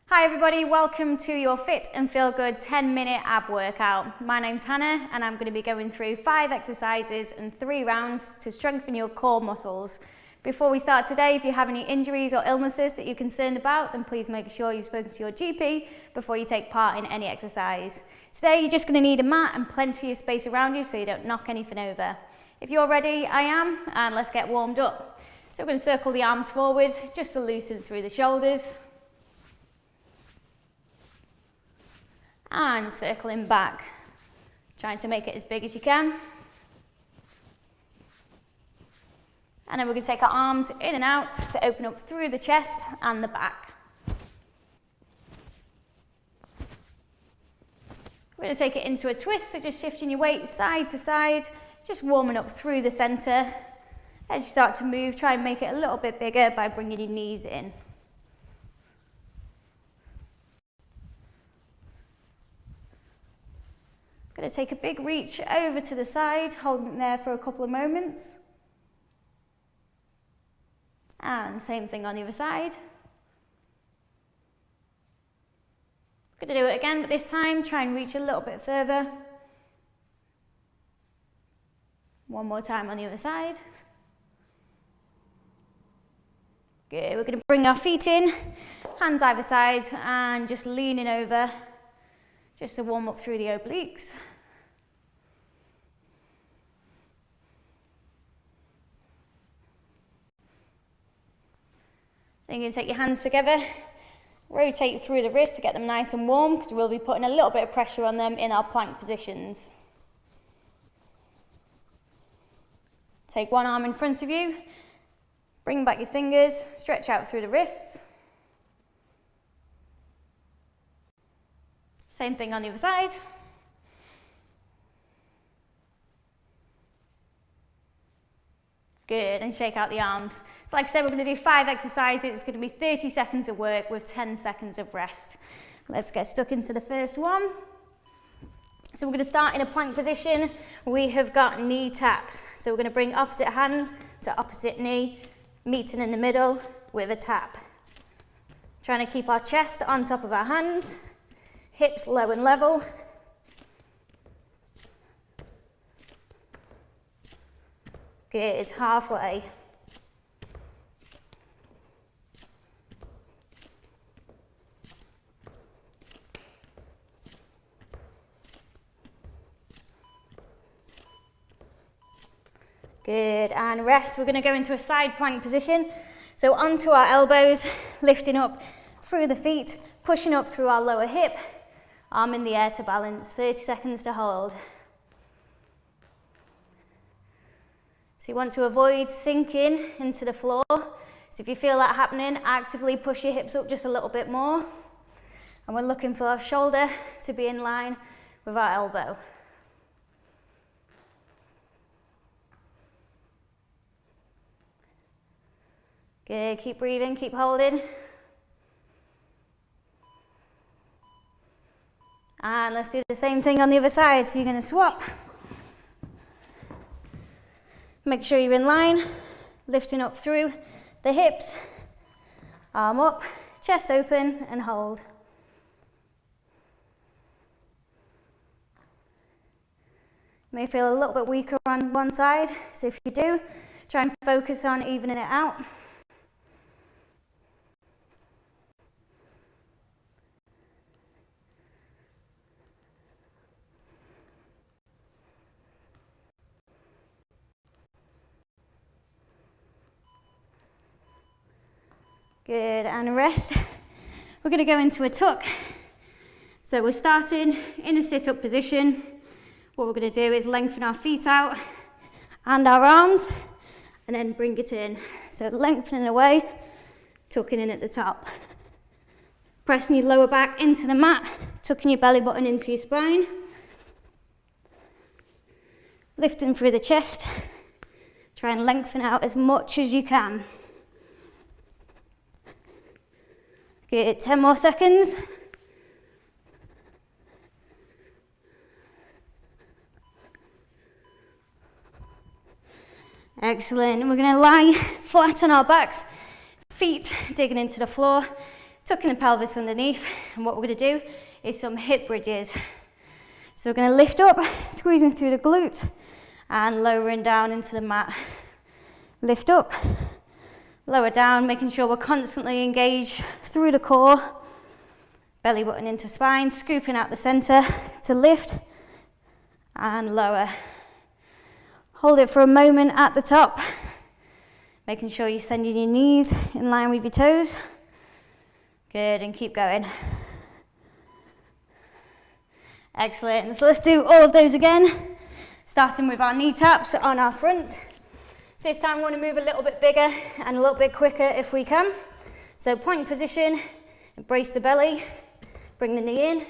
Hi everybody, welcome to your Fit and Feel Good 10-minute ab workout. My name's Hannah and I'm going to be going through 5 exercises and 3 rounds to strengthen your core muscles. Before we start today, if you have any injuries or illnesses that you're concerned about, then please make sure you've spoken to your GP before you take part in any exercise. Today you're just going to need a mat and plenty of space around you so you don't knock anything over. If you're ready, I am, and let's get warmed up. So we're going to circle the arms forward just to loosen through the shoulders. And circling back, trying to make it as big as you can. And then we're going to take our arms in and out to open up through the chest and the back. We're going to take it into a twist, so just shifting your weight side to side, just warming up through the centre. As you start to move, try and make it a little bit bigger by bringing your knees in. Going to take a big reach over to the side, holding it there for a couple of moments. And same thing on the other side. Going to do it again, but this time try and reach a little bit further. One more time on the other side. Good, we're going to bring our feet in, hands either side, and just leaning over, just to warm up through the obliques. Then you're going to take your hands together, rotate through the wrists to get them nice and warm, because we'll be putting a little bit of pressure on them in our plank positions. Take one arm in front of you, bring back your fingers, stretch out through the wrists. Same thing on the other side. Good, and shake out the arms. So like I said, we're going to do 5 exercises. It's going to be 30 seconds of work with 10 seconds of rest. Let's get stuck into the first one. So we're going to start in a plank position. We have got knee taps. So we're going to bring opposite hand to opposite knee, meeting in the middle with a tap. Trying to keep our chest on top of our hands. Hips low and level. Good, halfway. Good, and rest. We're going to go into a side plank position. So onto our elbows, lifting up through the feet, pushing up through our lower hip. Arm in the air to balance, 30 seconds to hold. So you want to avoid sinking into the floor. So if you feel that happening, actively push your hips up just a little bit more. And we're looking for our shoulder to be in line with our elbow. Good, keep breathing, keep holding. And let's do the same thing on the other side. So you're going to swap. Make sure you're in line, lifting up through the hips. Arm up, chest open, and hold. You may feel a little bit weaker on one side, so if you do, try and focus on evening it out. Good, and rest. We're going to go into a tuck. So we're starting in a sit-up position. What we're going to do is lengthen our feet out and our arms, and then bring it in. So lengthening away, tucking in at the top. Pressing your lower back into the mat, tucking your belly button into your spine. Lifting through the chest. Try and lengthen out as much as you can. Good, 10 more seconds. Excellent. We're going to lie flat on our backs, feet digging into the floor. tucking the pelvis underneath, and what we're going to do is some hip bridges. So we're going to lift up, squeezing through the glutes, and lowering down into the mat. Lift up, lower down, making sure we're constantly engaged through the core, belly button into spine, scooping out the center to lift and lower. Hold it for a moment at the top, making sure you're sending your knees in line with your toes. Good, and keep going. Excellent, so let's do all of those again, starting with our knee taps on our front. So this time we want to move a little bit bigger and a little bit quicker if we can. So point position, embrace the belly, bring the knee in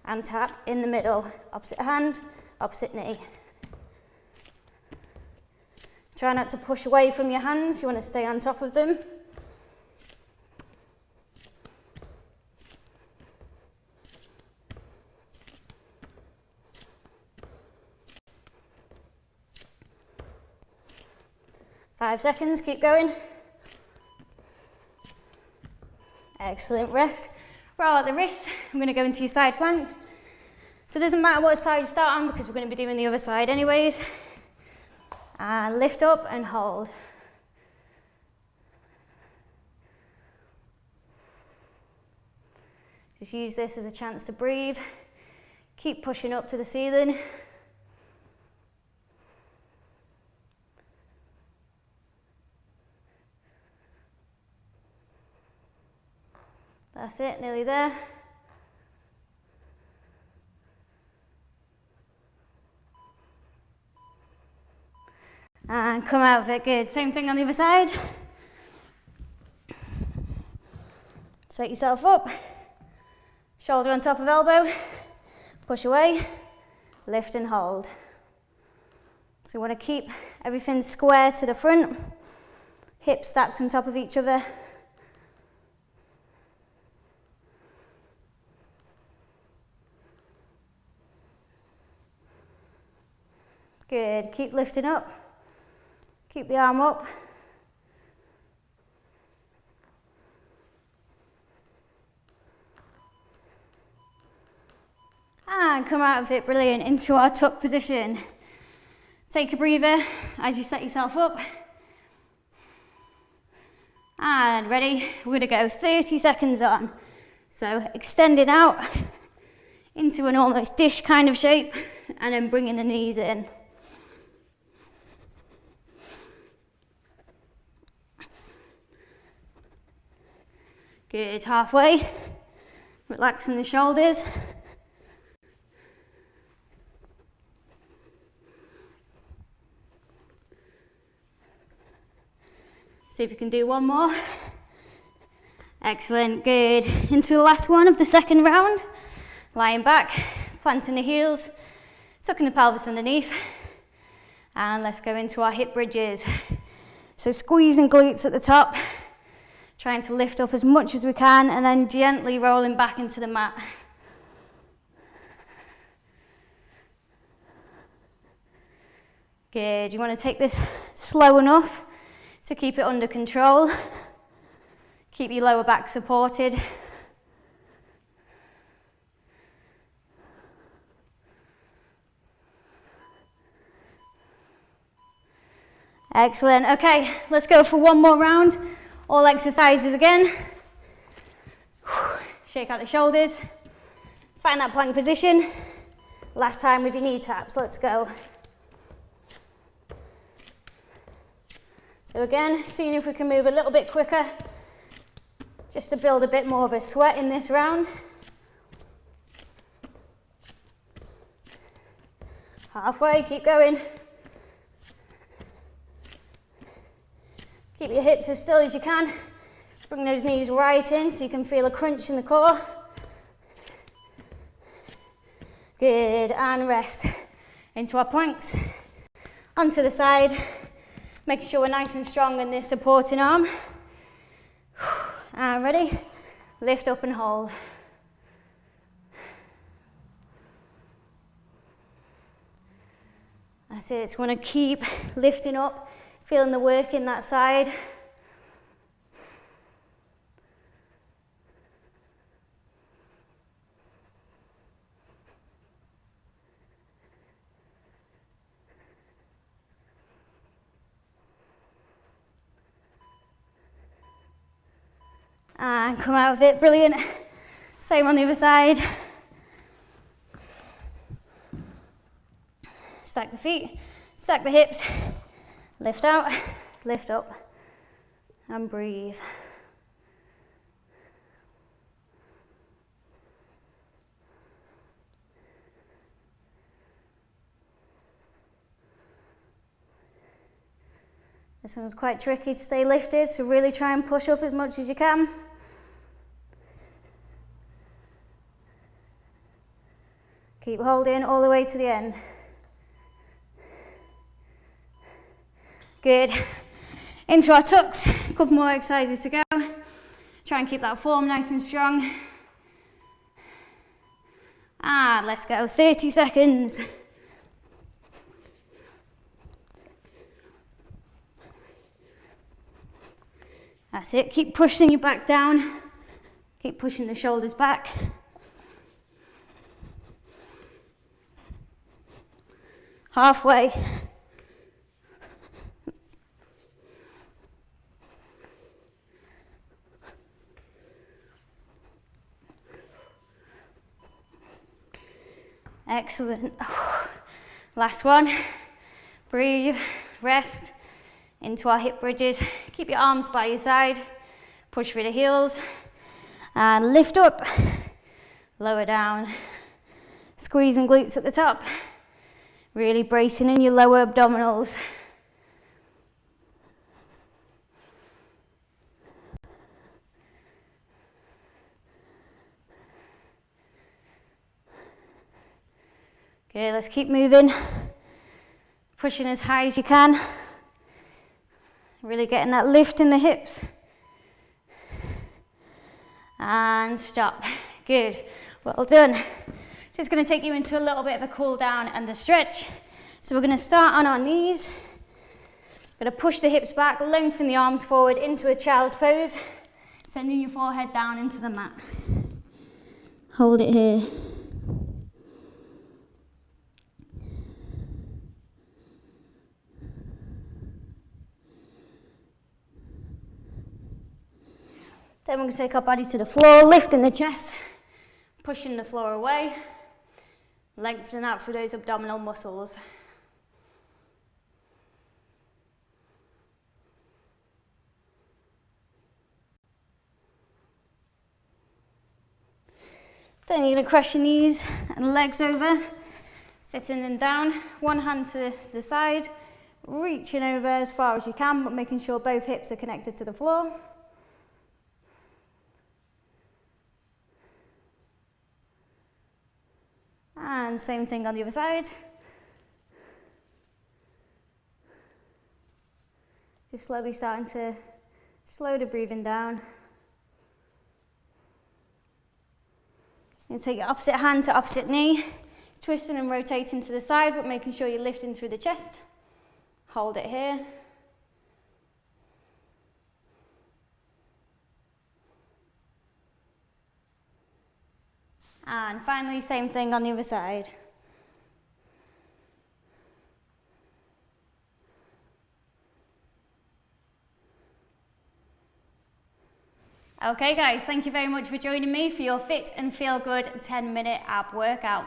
and tap in the middle. Opposite hand, opposite knee. Try not to push away from your hands, you want to stay on top of them. Five seconds, keep going. Excellent, rest. Roll out the wrists. I'm going to go into your side plank. So it doesn't matter what side you start on because we're going to be doing the other side anyways. And lift up and hold. Just use this as a chance to breathe. Keep pushing up to the ceiling. That's it, nearly there. And come out of it, good. Same thing on the other side. Set yourself up. Shoulder on top of elbow. Push away. Lift and hold. So we want to keep everything square to the front. Hips stacked on top of each other. Good, keep lifting up, keep the arm up. And come out of it, brilliant, into our tuck position. Take a breather as you set yourself up. And ready, we're gonna go 30 seconds on. So extending out into an almost dish kind of shape and then bringing the knees in. Good, halfway, relaxing the shoulders. See if you can do one more. Excellent, good. Into the last one of the second round. Lying back, planting the heels, tucking the pelvis underneath. And let's go into our hip bridges. So squeezing glutes at the top. Trying to lift up as much as we can and then gently rolling back into the mat. Good, you want to take this slow enough to keep it under control. Keep your lower back supported. Excellent, okay, let's go for one more round. All exercises again. Shake out the shoulders. Find that plank position. Last time with your knee taps, let's go. So again, seeing if we can move a little bit quicker, just to build a bit more of a sweat in this round. Halfway, keep going. Keep your hips as still as you can. Bring those knees right in so you can feel a crunch in the core. Good, and rest. Into our planks. Onto the side. Making sure we're nice and strong in this supporting arm. And ready? Lift up and hold. That's it, so we want to keep lifting up. Feeling the work in that side. and come out of it. Brilliant. Same on the other side. Stack the feet, stack the hips, lift out, lift up, and breathe. This one's quite tricky to stay lifted, so really try and push up as much as you can. Keep holding all the way to the end. Good. Into our tucks, a couple more exercises to go. Try and keep that form nice and strong. And let's go, 30 seconds. That's it, keep pushing your back down. Keep pushing the shoulders back. Halfway. Excellent. Last one. Breathe, rest into our hip bridges. Keep your arms by your side. Push through the heels and lift up. Lower down. Squeezing glutes at the top. Really bracing in your lower abdominals. Okay, let's keep moving. Pushing as high as you can. Really getting that lift in the hips. And stop. Good. Well done. Just going to take you into a little bit of a cool down and a stretch. So we're going to start on our knees. We're going to push the hips back, lengthen the arms forward into a child's pose. Sending your forehead down into the mat. Hold it here. Then we're going to take our body to the floor, lifting the chest, pushing the floor away, lengthening out through those abdominal muscles. Then you're going to cross your knees and legs over, sitting them down, one hand to the side, reaching over as far as you can, but making sure both hips are connected to the floor. And same thing on the other side. Just slowly starting to slow the breathing down. You take your opposite hand to opposite knee, twisting and rotating to the side, but making sure you're lifting through the chest. Hold it here. And finally, same thing on the other side. Okay guys, thank you very much for joining me for your Fit and Feel Good 10-minute ab workout.